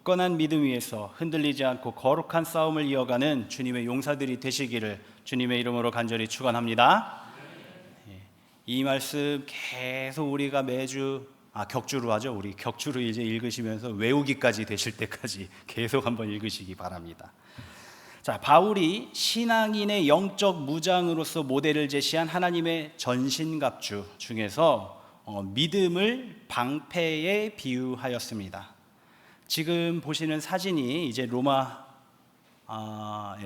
굳건한 믿음 위에서 흔들리지 않고 거룩한 싸움을 이어가는 주님의 용사들이 되시기를 주님의 이름으로 간절히 축원합니다. 이 말씀 계속 우리가 매주 격주로 하죠. 우리 격주로 이제 읽으시면서 외우기까지 되실 때까지 계속 한번 읽으시기 바랍니다. 자, 바울이 신앙인의 영적 무장으로서 모델을 제시한 하나님의 전신갑주 중에서 믿음을 방패에 비유하였습니다. 지금 보시는 사진이 이제 로마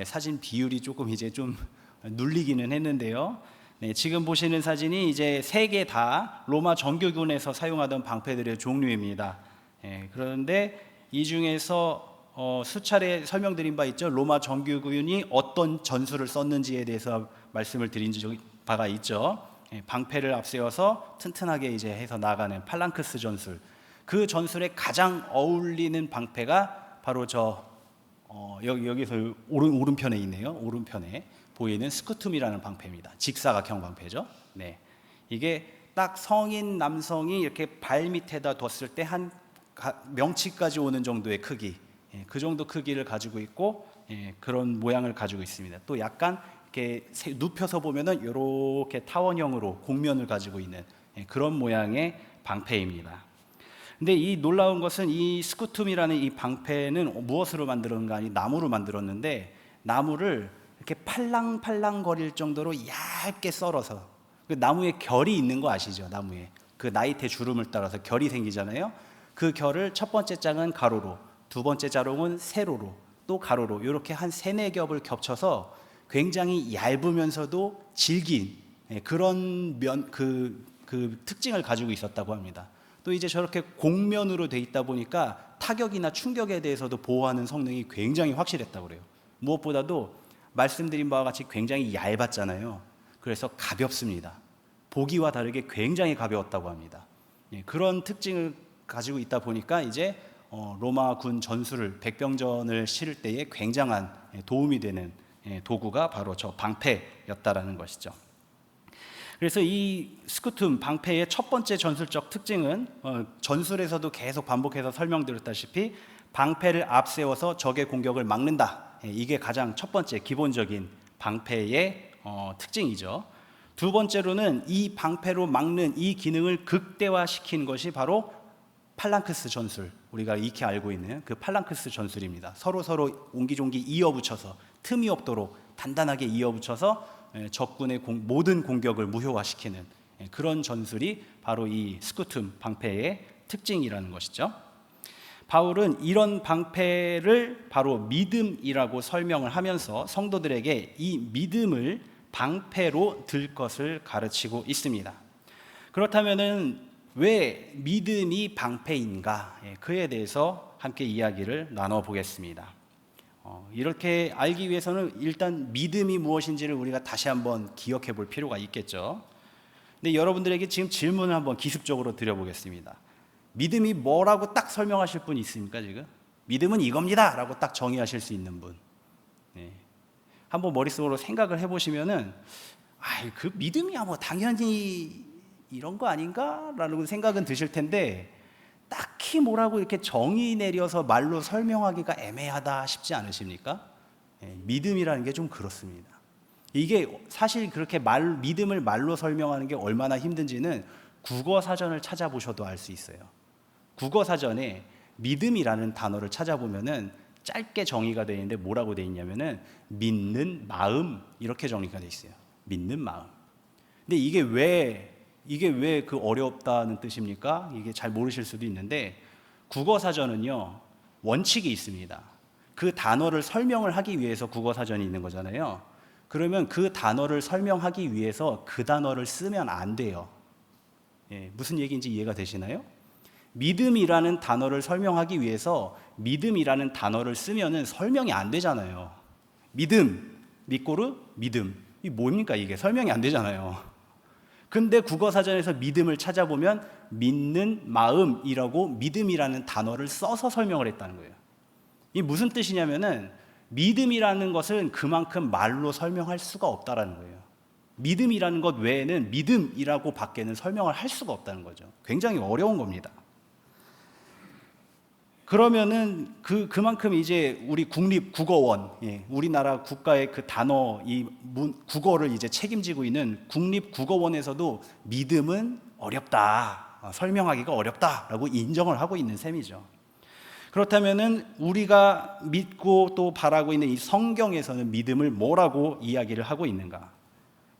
사진 비율이 조금 이제 좀 눌리기는 했는데요. 네, 지금 보시는 사진이 이제 세 개 다 로마 정규군에서 사용하던 방패들의 종류입니다. 그런데 이 중에서 수차례 설명드린 바 있죠. 로마 정규군이 어떤 전술을 썼는지에 대해서 말씀을 드린 바가 있죠. 방패를 앞세워서 튼튼하게 이제 해서 나가는 팔랑크스 전술. 그 전술에 가장 어울리는 방패가 바로 여기서 오른편에 있네요. 오른편에 보이는 스쿠툼이라는 방패입니다. 직사각형 방패죠. 네, 이게 딱 성인 남성이 이렇게 발 밑에다 뒀을 때 한 명치까지 오는 정도의 크기, 그 정도 크기를 가지고 있고 그런 모양을 가지고 있습니다. 또 약간 이렇게 눕혀서 보면은 이렇게 타원형으로 곡면을 가지고 있는 그런 모양의 방패입니다. 근데 이 놀라운 것은 이 스쿠툼이라는 이 방패는 무엇으로 만들었는가 하니 나무로 만들었는데 나무를 이렇게 팔랑팔랑 거릴 정도로 얇게 썰어서 그 나무에 결이 있는 거 아시죠? 나무에 그 나이테 주름을 따라서 결이 생기잖아요. 그 결을 첫 번째 장은 가로로, 두 번째 자롱은 세로로, 또 가로로 이렇게 한 3-4겹을 겹쳐서 굉장히 얇으면서도 질긴 그런 그 특징을 가지고 있었다고 합니다. 또 이제 저렇게 곡면으로 돼 있다 보니까 타격이나 충격에 대해서도 보호하는 성능이 굉장히 확실했다고 그래요. 무엇보다도 말씀드린 바와 같이 굉장히 얇았잖아요. 그래서 가볍습니다. 보기와 다르게 굉장히 가벼웠다고 합니다. 그런 특징을 가지고 있다 보니까 이제 로마군 전술을 백병전을 치를 때에 굉장한 도움이 되는 도구가 바로 저 방패였다라는 것이죠. 그래서 이 스쿠툼 방패의 첫 번째 전술적 특징은 전술에서도 계속 반복해서 설명드렸다시피 방패를 앞세워서 적의 공격을 막는다. 이게 가장 첫 번째 기본적인 방패의 특징이죠. 두 번째로는 이 방패로 막는 이 기능을 극대화시킨 것이 바로 팔랑크스 전술, 우리가 익히 알고 있는 그 팔랑크스 전술입니다. 서로 옹기종기 이어붙여서 틈이 없도록 단단하게 이어붙여서 적군의 모든 공격을 무효화시키는 그런 전술이 바로 이 스쿠툼 방패의 특징이라는 것이죠. 바울은 이런 방패를 바로 믿음이라고 설명을 하면서 성도들에게 이 믿음을 방패로 들 것을 가르치고 있습니다. 그렇다면은 왜 믿음이 방패인가? 그에 대해서 함께 이야기를 나눠보겠습니다. 이렇게 알기 위해서는 일단 믿음이 무엇인지를 우리가 다시 한번 기억해 볼 필요가 있겠죠. 근데 여러분들에게 지금 질문을 한번 기습적으로 드려보겠습니다. 믿음이 뭐라고 딱 설명하실 분 있습니까 지금? 믿음은 이겁니다 라고 딱 정의하실 수 있는 분. 한번 머릿속으로 생각을 해보시면은 그 믿음이야 뭐 당연히 이런 거 아닌가? 라는 생각은 드실 텐데 딱히 뭐라고 이렇게 정의 내려서 말로 설명하기가 애매하다 싶지 않으십니까? 믿음이라는 게 좀 그렇습니다. 이게 사실 그렇게 믿음을 말로 설명하는 게 얼마나 힘든지는 국어 사전을 찾아보셔도 알 수 있어요. 국어 사전에 믿음이라는 단어를 찾아보면은 짧게 정의가 되어 있는데 뭐라고 되어 있냐면은 믿는 마음 이렇게 정의가 되어 있어요. 믿는 마음. 근데 이게 왜 그 어렵다는 뜻입니까? 이게 잘 모르실 수도 있는데 국어 사전은요 원칙이 있습니다. 그 단어를 설명을 하기 위해서 국어 사전이 있는 거잖아요. 그러면 그 단어를 설명하기 위해서 그 단어를 쓰면 안 돼요. 무슨 얘기인지 이해가 되시나요? 믿음이라는 단어를 설명하기 위해서 믿음이라는 단어를 쓰면은 설명이 안 되잖아요. 믿음, 믿고르, 믿음. 이게 뭡니까 이게? 설명이 안 되잖아요. 근데 국어사전에서 믿음을 찾아보면 믿는 마음이라고 믿음이라는 단어를 써서 설명을 했다는 거예요. 이게 무슨 뜻이냐면은 믿음이라는 것은 그만큼 말로 설명할 수가 없다라는 거예요. 믿음이라는 것 외에는 믿음이라고 밖에는 설명을 할 수가 없다는 거죠. 굉장히 어려운 겁니다. 그러면은 그만큼 이제 우리 국립국어원, 우리나라 국가의 그 단어 국어를 이제 책임지고 있는 국립국어원에서도 믿음은 어렵다, 설명하기가 어렵다라고 인정을 하고 있는 셈이죠. 그렇다면은 우리가 믿고 또 바라고 있는 이 성경에서는 믿음을 뭐라고 이야기를 하고 있는가?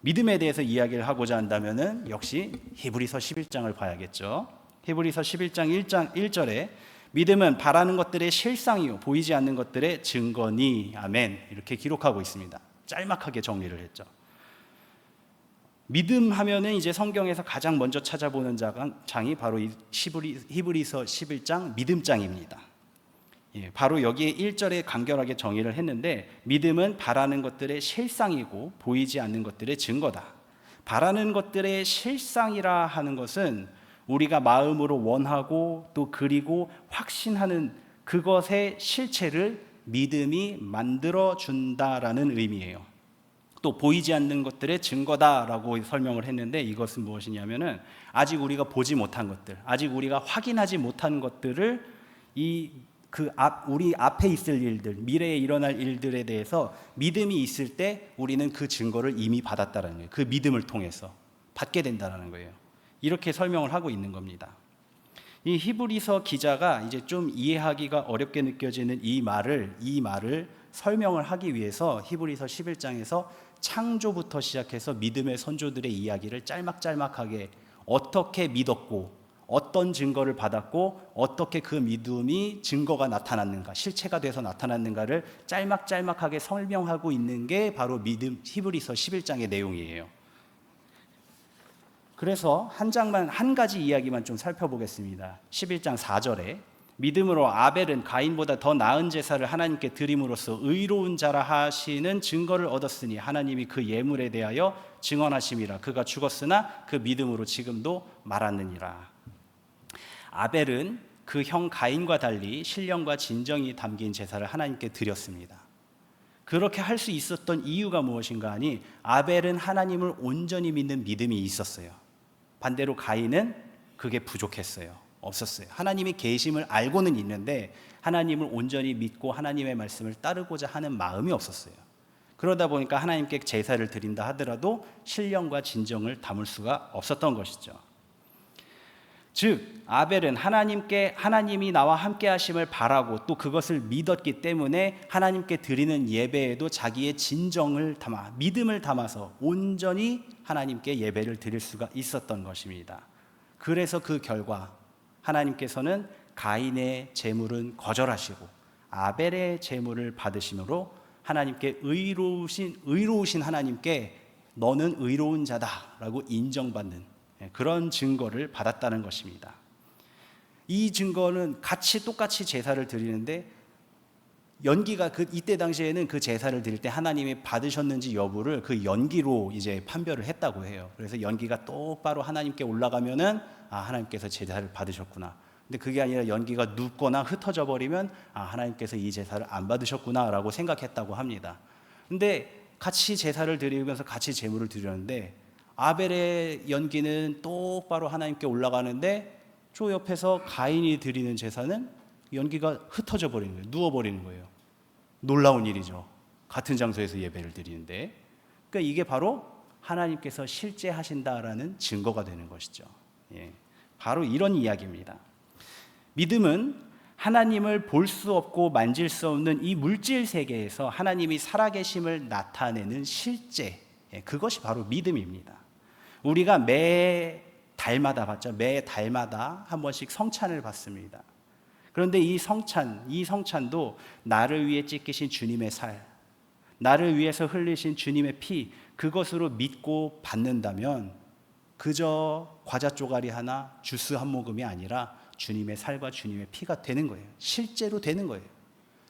믿음에 대해서 이야기를 하고자 한다면은 역시 히브리서 11장을 봐야겠죠. 히브리서 11장 1절에 믿음은 바라는 것들의 실상이요 보이지 않는 것들의 증거니. 아멘. 이렇게 기록하고 있습니다. 짤막하게 정리를 했죠. 믿음 하면은 이제 성경에서 가장 먼저 찾아보는 장이 바로 이 히브리서 11장 믿음장입니다. 바로 여기에 1절에 간결하게 정의를 했는데, 믿음은 바라는 것들의 실상이고 보이지 않는 것들의 증거다. 바라는 것들의 실상이라 하는 것은 우리가 마음으로 원하고 또 그리고 확신하는 그것의 실체를 믿음이 만들어준다라는 의미예요. 또 보이지 않는 것들의 증거다라고 설명을 했는데, 이것은 무엇이냐면은 아직 우리가 보지 못한 것들, 아직 우리가 확인하지 못한 것들을 우리 앞에 있을 일들, 미래에 일어날 일들에 대해서 믿음이 있을 때 우리는 그 증거를 이미 받았다라는 거예요. 그 믿음을 통해서 받게 된다라는 거예요. 이렇게 설명을 하고 있는 겁니다. 이 히브리서 기자가 이제 좀 이해하기가 어렵게 느껴지는 이 말을 설명을 하기 위해서 히브리서 11장에서 창조부터 시작해서 믿음의 선조들의 이야기를 짤막짤막하게 어떻게 믿었고 어떤 증거를 받았고 어떻게 그 믿음이 증거가 나타났는가, 실체가 돼서 나타났는가를 짤막짤막하게 설명하고 있는 게 바로 히브리서 11장의 내용이에요. 그래서 한 가지 이야기만 좀 살펴보겠습니다. 11장 4절에 믿음으로 아벨은 가인보다 더 나은 제사를 하나님께 드림으로써 의로운 자라 하시는 증거를 얻었으니 하나님이 그 예물에 대하여 증언하심이라. 그가 죽었으나 그 믿음으로 지금도 말하느니라. 아벨은 그 형 가인과 달리 신령과 진정이 담긴 제사를 하나님께 드렸습니다. 그렇게 할 수 있었던 이유가 무엇인가 하니, 아벨은 하나님을 온전히 믿는 믿음이 있었어요. 반대로 가인은 그게 부족했어요. 없었어요. 하나님이 계심을 알고는 있는데 하나님을 온전히 믿고 하나님의 말씀을 따르고자 하는 마음이 없었어요. 그러다 보니까 하나님께 제사를 드린다 하더라도 신령과 진정을 담을 수가 없었던 것이죠. 즉 아벨은 하나님이 나와 함께 하심을 바라고 또 그것을 믿었기 때문에 하나님께 드리는 예배에도 자기의 진정을 담아, 믿음을 담아서 온전히 하나님께 예배를 드릴 수가 있었던 것입니다. 그래서 그 결과 하나님께서는 가인의 제물은 거절하시고 아벨의 제물을 받으심으로 하나님께 의로우신 하나님께 너는 의로운 자다라고 인정받는 그런 증거를 받았다는 것입니다. 이 증거는 똑같이 제사를 드리는데, 연기가 이때 당시에는 그 제사를 드릴 때 하나님이 받으셨는지 여부를 그 연기로 이제 판별을 했다고 해요. 그래서 연기가 똑바로 하나님께 올라가면은 하나님께서 제사를 받으셨구나. 근데 그게 아니라 연기가 눕거나 흩어져 버리면 하나님께서 이 제사를 안 받으셨구나라고 생각했다고 합니다. 근데 같이 제사를 드리면서 같이 제물을 드렸는데 아벨의 연기는 똑바로 하나님께 올라가는데 저 옆에서 가인이 드리는 제사는 연기가 흩어져 버리는 거예요. 누워버리는 거예요. 놀라운 일이죠. 같은 장소에서 예배를 드리는데. 그러니까 이게 바로 하나님께서 실제 하신다라는 증거가 되는 것이죠. 바로 이런 이야기입니다. 믿음은 하나님을 볼 수 없고 만질 수 없는 이 물질 세계에서 하나님이 살아계심을 나타내는 실제, 그것이 바로 믿음입니다. 우리가 매 달마다 봤죠. 매 달마다 한 번씩 성찬을 받습니다. 그런데 이 성찬도 나를 위해 찢기신 주님의 살, 나를 위해서 흘리신 주님의 피, 그것으로 믿고 받는다면 그저 과자 쪼가리 하나, 주스 한 모금이 아니라 주님의 살과 주님의 피가 되는 거예요. 실제로 되는 거예요.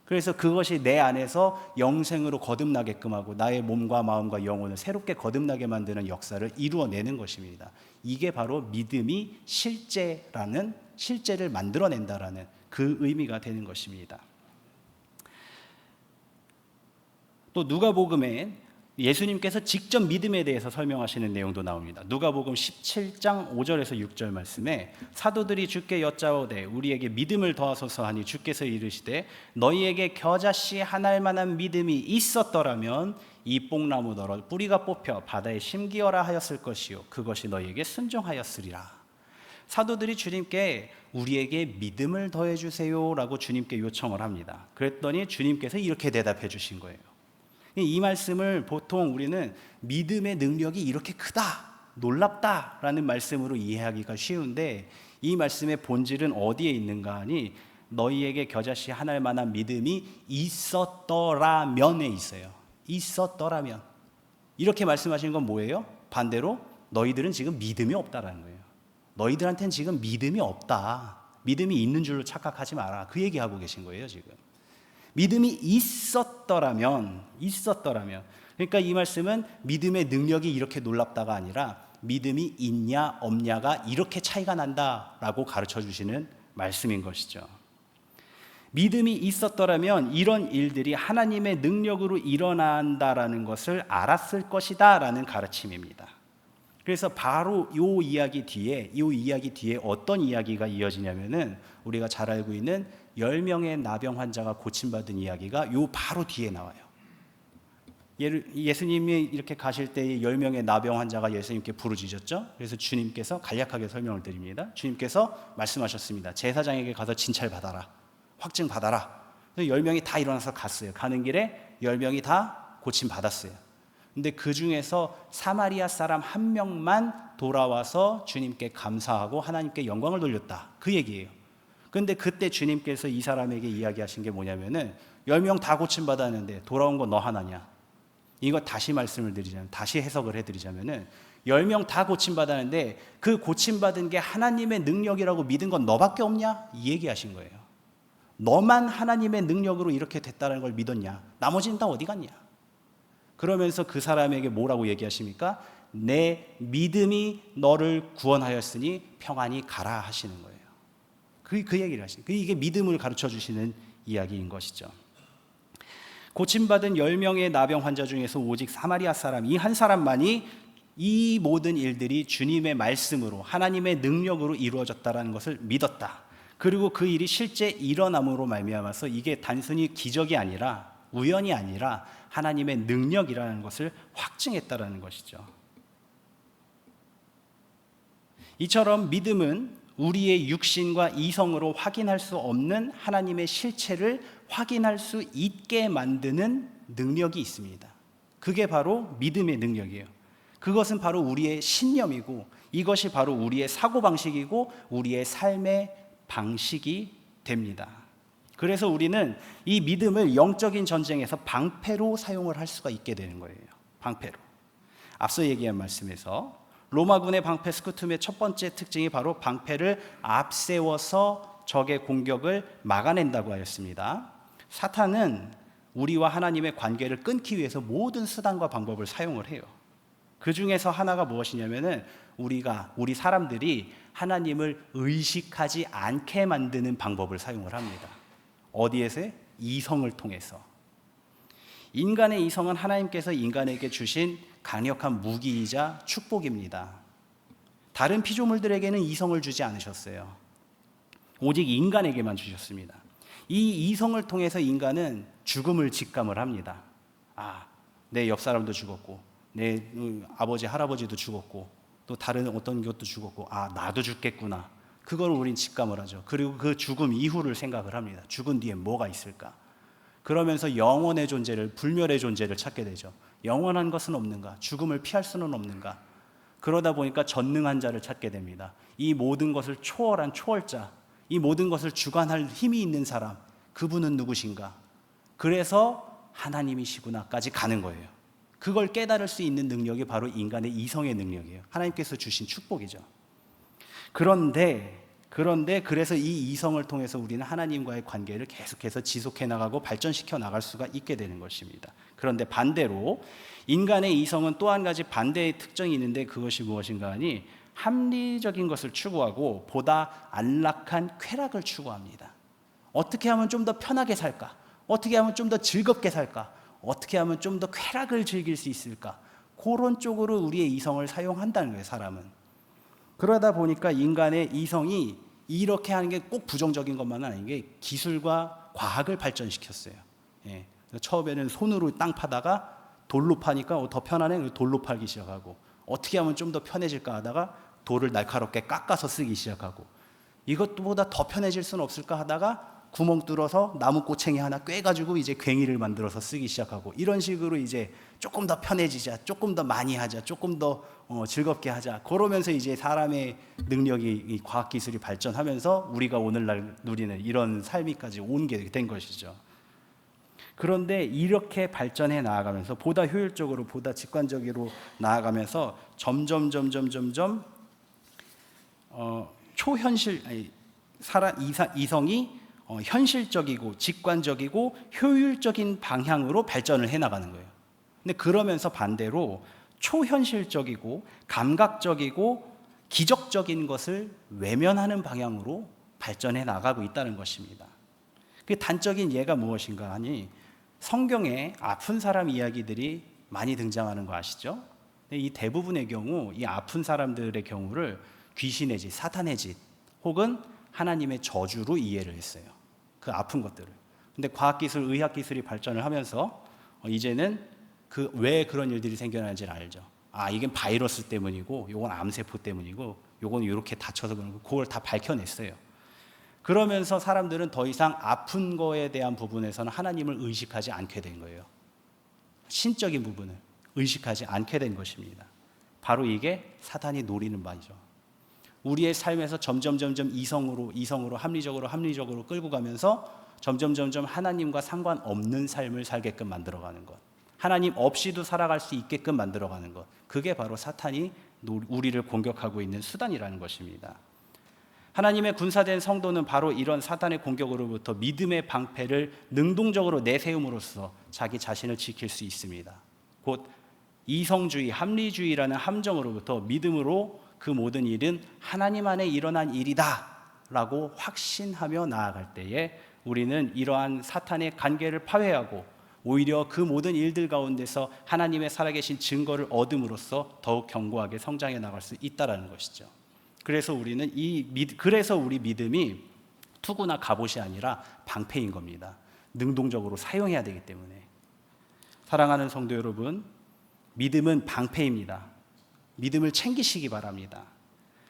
그래서 그것이 내 안에서 영생으로 거듭나게끔 하고 나의 몸과 마음과 영혼을 새롭게 거듭나게 만드는 역사를 이루어내는 것입니다. 이게 바로 믿음이 실제를 만들어낸다라는 그 의미가 되는 것입니다. 또 누가복음에 예수님께서 직접 믿음에 대해서 설명하시는 내용도 나옵니다. 누가복음 17장 5절에서 6절 말씀에 사도들이 주께 여짜오되 우리에게 믿음을 더하소서 하니 주께서 이르시되 너희에게 겨자씨 하나일 만한 믿음이 있었더라면 이 뽕나무더러 뿌리가 뽑혀 바다에 심기어라 하였을 것이요 그것이 너희에게 순종하였으리라. 사도들이 주님께 우리에게 믿음을 더해 주세요라고 주님께 요청을 합니다. 그랬더니 주님께서 이렇게 대답해 주신 거예요. 이 말씀을 보통 우리는 믿음의 능력이 이렇게 크다, 놀랍다라는 말씀으로 이해하기가 쉬운데 이 말씀의 본질은 어디에 있는가 하니 너희에게 겨자씨 하나일 만한 믿음이 있었더라면에 있어요. 있었더라면. 이렇게 말씀하시는 건 뭐예요? 반대로 너희들은 지금 믿음이 없다라는 거예요. 너희들한테는 지금 믿음이 없다. 믿음이 있는 줄로 착각하지 마라. 그 얘기하고 계신 거예요 지금. 믿음이 있었더라면. 그러니까 이 말씀은 믿음의 능력이 이렇게 놀랍다가 아니라 믿음이 있냐 없냐가 이렇게 차이가 난다라고 가르쳐 주시는 말씀인 것이죠. 믿음이 있었더라면 이런 일들이 하나님의 능력으로 일어난다라는 것을 알았을 것이다 라는 가르침입니다. 그래서 바로 이 이야기 뒤에 어떤 이야기가 이어지냐면은 우리가 잘 알고 있는 10명의 나병 환자가 고침받은 이야기가 요 바로 뒤에 나와요. 예수님이 이렇게 가실 때 10명의 나병 환자가 예수님께 부르짖었죠. 그래서 주님께서 간략하게 설명을 드립니다. 주님께서 말씀하셨습니다. 제사장에게 가서 진찰 받아라. 확증 받아라. 그래서 10명이 다 일어나서 갔어요. 가는 길에 10명이 다 고침 받았어요. 근데 그 중에서 사마리아 사람 한 명만 돌아와서 주님께 감사하고 하나님께 영광을 돌렸다. 그 얘기예요. 근데 그때 주님께서 이 사람에게 이야기하신 게 뭐냐면은 10명 다 고침받았는데 돌아온 거 너 하나냐? 이거 다시 말씀을 드리자면, 다시 해석을 해드리자면은 10명 다 고침받았는데 그 고침받은 게 하나님의 능력이라고 믿은 건 너밖에 없냐? 이 얘기하신 거예요. 너만 하나님의 능력으로 이렇게 됐다는 걸 믿었냐? 나머지는 다 어디 갔냐? 그러면서 그 사람에게 뭐라고 얘기하십니까? 내 믿음이 너를 구원하였으니 평안히 가라 하시는 거예요. 그 얘기를 하시는 거예요. 이게 믿음을 가르쳐 주시는 이야기인 것이죠. 고침받은 10명의 나병 환자 중에서 오직 사마리아 사람 이 한 사람만이 이 모든 일들이 주님의 말씀으로 하나님의 능력으로 이루어졌다는 것을 믿었다. 그리고 그 일이 실제 일어남으로 말미암아서 이게 단순히 기적이 아니라 우연이 아니라 하나님의 능력이라는 것을 확증했다라는 것이죠. 이처럼 믿음은 우리의 육신과 이성으로 확인할 수 없는 하나님의 실체를 확인할 수 있게 만드는 능력이 있습니다. 그게 바로 믿음의 능력이에요. 그것은 바로 우리의 신념이고 이것이 바로 우리의 사고방식이고 우리의 삶의 방식이 됩니다. 그래서 우리는 이 믿음을 영적인 전쟁에서 방패로 사용을 할 수가 있게 되는 거예요. 방패로. 앞서 얘기한 말씀에서 로마군의 방패 스쿠툼의 첫 번째 특징이 바로 방패를 앞세워서 적의 공격을 막아낸다고 하였습니다. 사탄은 우리와 하나님의 관계를 끊기 위해서 모든 수단과 방법을 사용을 해요. 그 중에서 하나가 무엇이냐면은 우리 사람들이 하나님을 의식하지 않게 만드는 방법을 사용을 합니다. 어디에서요? 이성을 통해서. 인간의 이성은 하나님께서 인간에게 주신 강력한 무기이자 축복입니다. 다른 피조물들에게는 이성을 주지 않으셨어요. 오직 인간에게만 주셨습니다. 이 이성을 통해서 인간은 죽음을 직감을 합니다. 내 옆 사람도 죽었고 내 아버지 할아버지도 죽었고 또 다른 어떤 것도 죽었고 나도 죽겠구나. 그걸 우린 직감을 하죠. 그리고 그 죽음 이후를 생각을 합니다. 죽은 뒤에 뭐가 있을까? 그러면서 영원의 존재를, 불멸의 존재를 찾게 되죠. 영원한 것은 없는가? 죽음을 피할 수는 없는가? 그러다 보니까 전능한 자를 찾게 됩니다. 이 모든 것을 초월한 초월자, 이 모든 것을 주관할 힘이 있는 사람, 그분은 누구신가? 그래서 하나님이시구나까지 가는 거예요. 그걸 깨달을 수 있는 능력이 바로 인간의 이성의 능력이에요. 하나님께서 주신 축복이죠. 그런데 그래서 이 이성을 통해서 우리는 하나님과의 관계를 계속해서 지속해 나가고 발전시켜 나갈 수가 있게 되는 것입니다. 그런데 반대로 인간의 이성은 또 한 가지 반대의 특징이 있는데 그것이 무엇인가 하니 합리적인 것을 추구하고 보다 안락한 쾌락을 추구합니다. 어떻게 하면 좀 더 편하게 살까? 어떻게 하면 좀 더 즐겁게 살까? 어떻게 하면 좀 더 쾌락을 즐길 수 있을까? 그런 쪽으로 우리의 이성을 사용한다는 거예요, 사람은. 그러다 보니까 인간의 이성이 이렇게 하는 게 꼭 부정적인 것만은 아닌 게 기술과 과학을 발전시켰어요. 예. 처음에는 손으로 땅 파다가 돌로 파니까 더 편하네. 돌로 팔기 시작하고, 어떻게 하면 좀 더 편해질까 하다가 돌을 날카롭게 깎아서 쓰기 시작하고, 이것보다 더 편해질 수는 없을까 하다가 구멍 뚫어서 나무 꼬챙이 하나 꿰가지고 이제 괭이를 만들어서 쓰기 시작하고, 이런 식으로 이제 조금 더 편해지자, 조금 더 많이 하자, 조금 더 즐겁게 하자, 그러면서 이제 사람의 능력이, 이 과학기술이 발전하면서 우리가 오늘날 누리는 이런 삶이까지 온 게 된 것이죠. 그런데 이렇게 발전해 나아가면서 보다 효율적으로, 보다 직관적으로 나아가면서 점점 이성이 현실적이고 직관적이고 효율적인 방향으로 발전을 해 나가는 거예요. 근데 그러면서 반대로 초현실적이고 감각적이고 기적적인 것을 외면하는 방향으로 발전해 나가고 있다는 것입니다. 그 단적인 예가 무엇인가 하니, 성경에 아픈 사람 이야기들이 많이 등장하는 거 아시죠? 이 대부분의 경우 이 아픈 사람들의 경우를 귀신의 짓, 사탄의 짓 혹은 하나님의 저주로 이해를 했어요. 그 아픈 것들을. 근데 과학기술, 의학기술이 발전을 하면서 이제는 그 왜 그런 일들이 생겨나는지를 알죠. 아, 이게 바이러스 때문이고, 요건 암세포 때문이고, 요건 이렇게 다쳐서 그런 거, 그걸 다 밝혀냈어요. 그러면서 사람들은 더 이상 아픈 거에 대한 부분에서는 하나님을 의식하지 않게 된 거예요. 신적인 부분을 의식하지 않게 된 것입니다. 바로 이게 사탄이 노리는 바이죠. 우리의 삶에서 점점 이성으로 합리적으로 끌고 가면서 점점 하나님과 상관없는 삶을 살게끔 만들어가는 것, 하나님 없이도 살아갈 수 있게끔 만들어가는 것, 그게 바로 사탄이 우리를 공격하고 있는 수단이라는 것입니다. 하나님의 군사된 성도는 바로 이런 사탄의 공격으로부터 믿음의 방패를 능동적으로 내세움으로써 자기 자신을 지킬 수 있습니다. 곧 이성주의, 합리주의라는 함정으로부터 믿음으로 그 모든 일은 하나님 안에 일어난 일이다 라고 확신하며 나아갈 때에 우리는 이러한 사탄의 관계를 파괴하고 오히려 그 모든 일들 가운데서 하나님의 살아계신 증거를 얻음으로써 더욱 견고하게 성장해 나갈 수 있다는 것이죠. 그래서 우리는 그래서 우리 믿음이 투구나 갑옷이 아니라 방패인 겁니다. 능동적으로 사용해야 되기 때문에. 사랑하는 성도 여러분, 믿음은 방패입니다. 믿음을 챙기시기 바랍니다.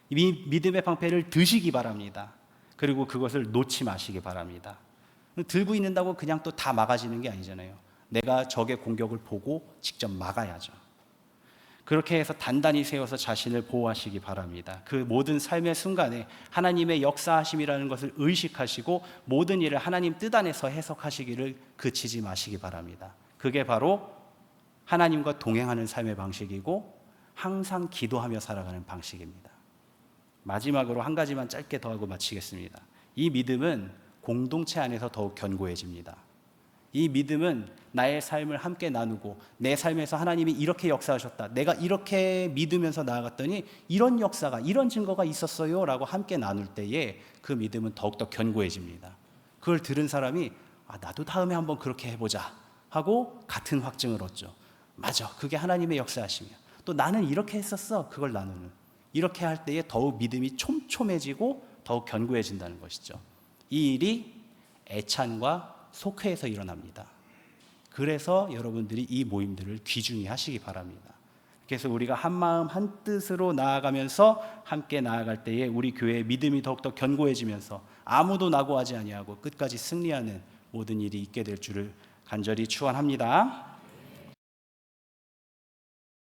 믿음의 방패를 드시기 바랍니다. 그리고 그것을 놓지 마시기 바랍니다. 들고 있는다고 그냥 또 다 막아지는 게 아니잖아요. 내가 적의 공격을 보고 직접 막아야죠. 그렇게 해서 단단히 세워서 자신을 보호하시기 바랍니다. 그 모든 삶의 순간에 하나님의 역사하심이라는 것을 의식하시고 모든 일을 하나님 뜻 안에서 해석하시기를 그치지 마시기 바랍니다. 그게 바로 하나님과 동행하는 삶의 방식이고 항상 기도하며 살아가는 방식입니다. 마지막으로 한 가지만 짧게 더 하고 마치겠습니다. 이 믿음은 공동체 안에서 더욱 견고해집니다. 이 믿음은 나의 삶을 함께 나누고 내 삶에서 하나님이 이렇게 역사하셨다, 내가 이렇게 믿으면서 나아갔더니 이런 역사가, 이런 증거가 있었어요 라고 함께 나눌 때에 그 믿음은 더욱더 견고해집니다. 그걸 들은 사람이 나도 다음에 한번 그렇게 해보자 하고 같은 확증을 얻죠. 맞아, 그게 하나님의 역사하심이야. 또 나는 이렇게 했었어, 그걸 나누는. 이렇게 할 때에 더욱 믿음이 촘촘해지고 더욱 견고해진다는 것이죠. 이 일이 애찬과 속회에서 일어납니다. 그래서 여러분들이 이 모임들을 귀중히 하시기 바랍니다. 그래서 우리가 한 마음 한 뜻으로 나아가면서 함께 나아갈 때에 우리 교회의 믿음이 더욱더 견고해지면서 아무도 낙오하지 아니하고 끝까지 승리하는 모든 일이 있게 될 줄을 간절히 축원합니다.